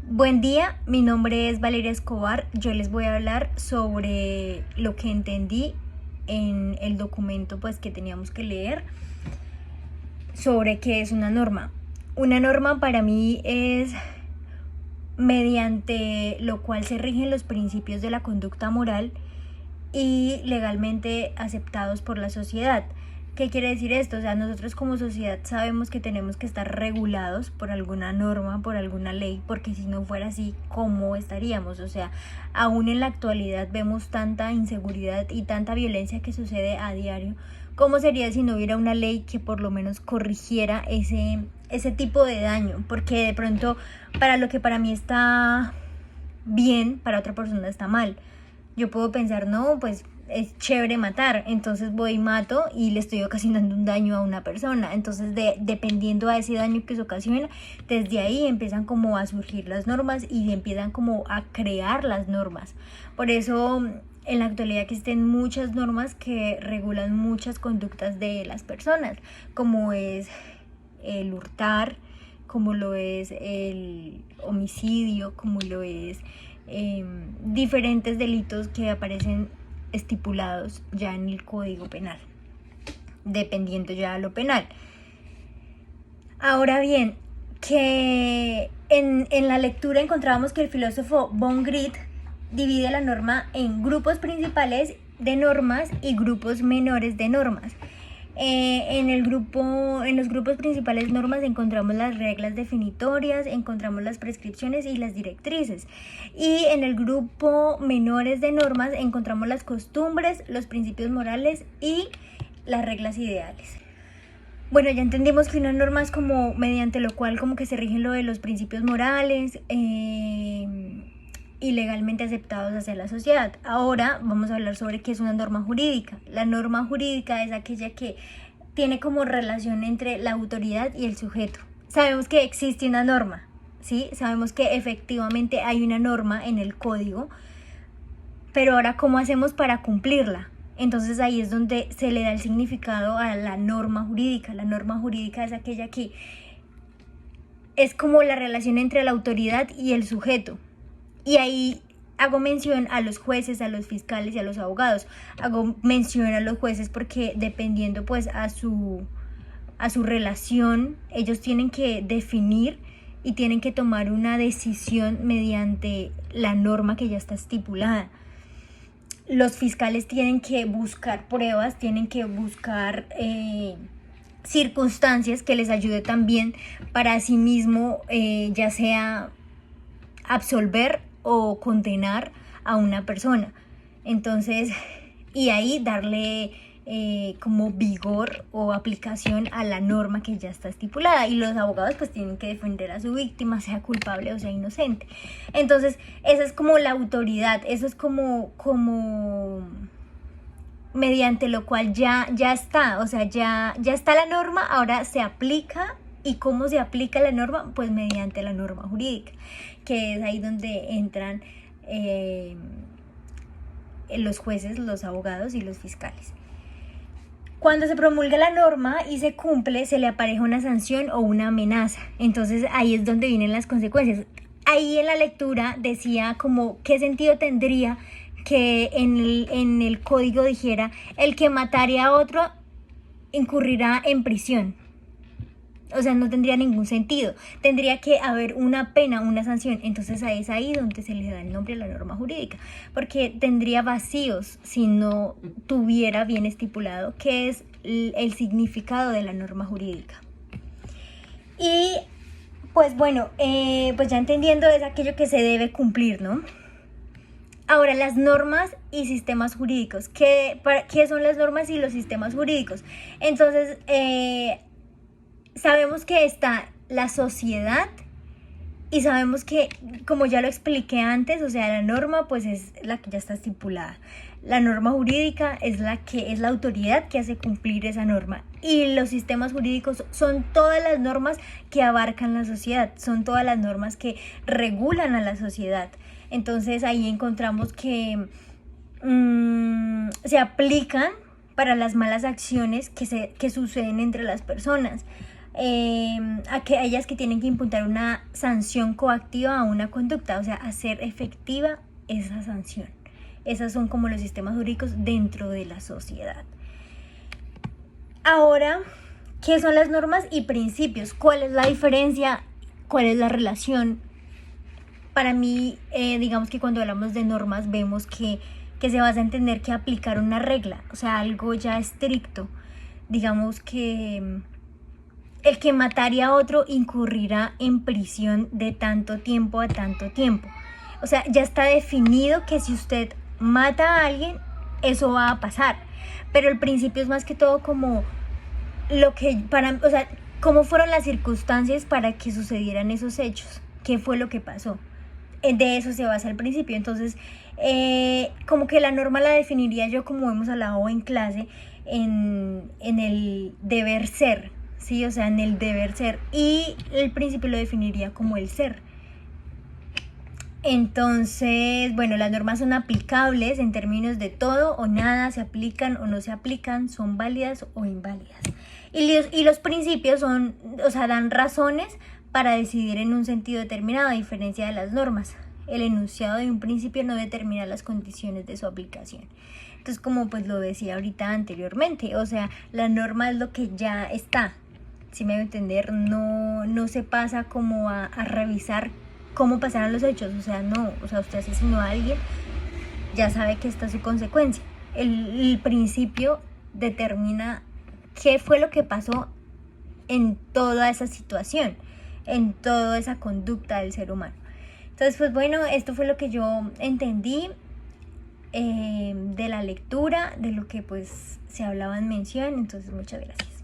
Buen día, mi nombre es Valeria Escobar. Yo les voy a hablar sobre lo que entendí en el documento que teníamos que leer sobre qué es una norma. Una norma para mí es mediante lo cual se rigen los principios de la conducta moral y legalmente aceptados por la sociedad. ¿Qué quiere decir esto? O sea, nosotros como sociedad sabemos que tenemos que estar regulados por alguna norma, por alguna ley, porque si no fuera así, ¿cómo estaríamos? O sea, aún en la actualidad vemos tanta inseguridad y tanta violencia que sucede a diario. ¿Cómo sería si no hubiera una ley que por lo menos corrigiera ese tipo de daño? Porque de pronto, para lo que para mí está bien, para otra persona está mal. Yo puedo pensar, no, pues es chévere matar, entonces voy y mato y le estoy ocasionando un daño a una persona. Entonces, dependiendo a ese daño que se ocasiona, desde ahí empiezan como a surgir las normas y empiezan como a crear las normas. Por eso, en la actualidad existen muchas normas que regulan muchas conductas de las personas, como es el hurtar, como lo es el homicidio, como lo es diferentes delitos que aparecen estipulados ya en el Código Penal, dependiendo ya de lo penal. Ahora bien, que en la lectura encontrábamos que el filósofo von Wright divide la norma en grupos principales de normas y grupos menores de normas. En los grupos principales normas encontramos las reglas definitorias, encontramos las prescripciones y las directrices. Y en el grupo menores de normas encontramos las costumbres, los principios morales y las reglas ideales. Bueno, ya entendimos que una norma es como mediante lo cual como que se rigen lo de los principios morales y legalmente aceptados hacia la sociedad. Ahora vamos a hablar sobre qué es una norma jurídica. La norma jurídica es aquella que tiene como relación entre la autoridad y el sujeto. Sabemos que existe una norma, ¿sí? Sabemos que efectivamente hay una norma en el código, pero ahora ¿cómo hacemos para cumplirla? Entonces ahí es donde se le da el significado a la norma jurídica. La norma jurídica es aquella que es como la relación entre la autoridad y el sujeto. Y ahí hago mención a los jueces, a los fiscales y a los abogados. Hago mención a los jueces porque dependiendo pues a su relación, ellos tienen que definir y tienen que tomar una decisión mediante la norma que ya está estipulada. Los fiscales tienen que buscar pruebas, tienen que buscar circunstancias que les ayude también para asimismo ya sea absolver o condenar a una persona. Entonces, y ahí darle como vigor o aplicación a la norma que ya está estipulada. Y los abogados pues tienen que defender a su víctima, sea culpable o sea inocente. Entonces, esa es como la autoridad, eso es como mediante lo cual ya está, o sea, ya está la norma, ahora se aplica. ¿Y cómo se aplica la norma? Pues mediante la norma jurídica, que es ahí donde entran los jueces, los abogados y los fiscales. Cuando se promulga la norma y se cumple, se le apareja una sanción o una amenaza. Entonces ahí es donde vienen las consecuencias. Ahí en la lectura decía como qué sentido tendría que en el código dijera el que matare a otro incurrirá en prisión. O sea, no tendría ningún sentido. Tendría que haber una pena, una sanción. Entonces ahí es ahí donde se le da el nombre a la norma jurídica. Porque tendría vacíos si no tuviera bien estipulado qué es el significado de la norma jurídica. Y pues bueno, pues ya entendiendo es aquello que se debe cumplir, ¿no? Ahora, las normas y sistemas jurídicos. ¿Qué son las normas y los sistemas jurídicos? Entonces, sabemos que está la sociedad y sabemos que, como ya lo expliqué antes, o sea, la norma pues es la que ya está estipulada. La norma jurídica es la autoridad que hace cumplir esa norma. Y los sistemas jurídicos son todas las normas que abarcan la sociedad, son todas las normas que regulan a la sociedad. Entonces ahí encontramos que se aplican para las malas acciones que suceden entre las personas. aquellas que tienen que imputar una sanción coactiva a una conducta, o sea, hacer efectiva esa sanción. Esos son como los sistemas jurídicos dentro de la sociedad. Ahora, ¿qué son las normas y principios? ¿Cuál es la diferencia? ¿Cuál es la relación? Para mí, digamos que cuando hablamos de normas vemos que se basa en entender que aplicar una regla, o sea, algo ya estricto. Digamos que el que mataría a otro incurrirá en prisión de tanto tiempo a tanto tiempo. O sea, ya está definido que si usted mata a alguien, eso va a pasar. Pero el principio es más que todo como lo que o sea, cómo fueron las circunstancias para que sucedieran esos hechos. ¿Qué fue lo que pasó? De eso se basa el principio. Entonces, como que la norma la definiría yo, como hemos hablado en clase, en el deber ser, ¿sí? O sea, en el deber ser. Y el principio lo definiría como el ser. Entonces, bueno, las normas son aplicables en términos de todo o nada, se aplican o no se aplican, son válidas o inválidas. Y los principios son, o sea, dan razones para decidir en un sentido determinado, a diferencia de las normas. El enunciado de un principio no determina las condiciones de su aplicación. Entonces, como pues lo decía ahorita anteriormente, o sea, la norma es lo que ya está, si me voy a entender, no se pasa como a revisar cómo pasaron los hechos, o sea, no, o sea, usted asesinó a alguien, ya sabe que esta es su consecuencia. El principio determina qué fue lo que pasó en toda esa situación, en toda esa conducta del ser humano. Entonces, pues bueno, esto fue lo que yo entendí de la lectura, de lo que pues se hablaba en mención. Entonces, muchas gracias.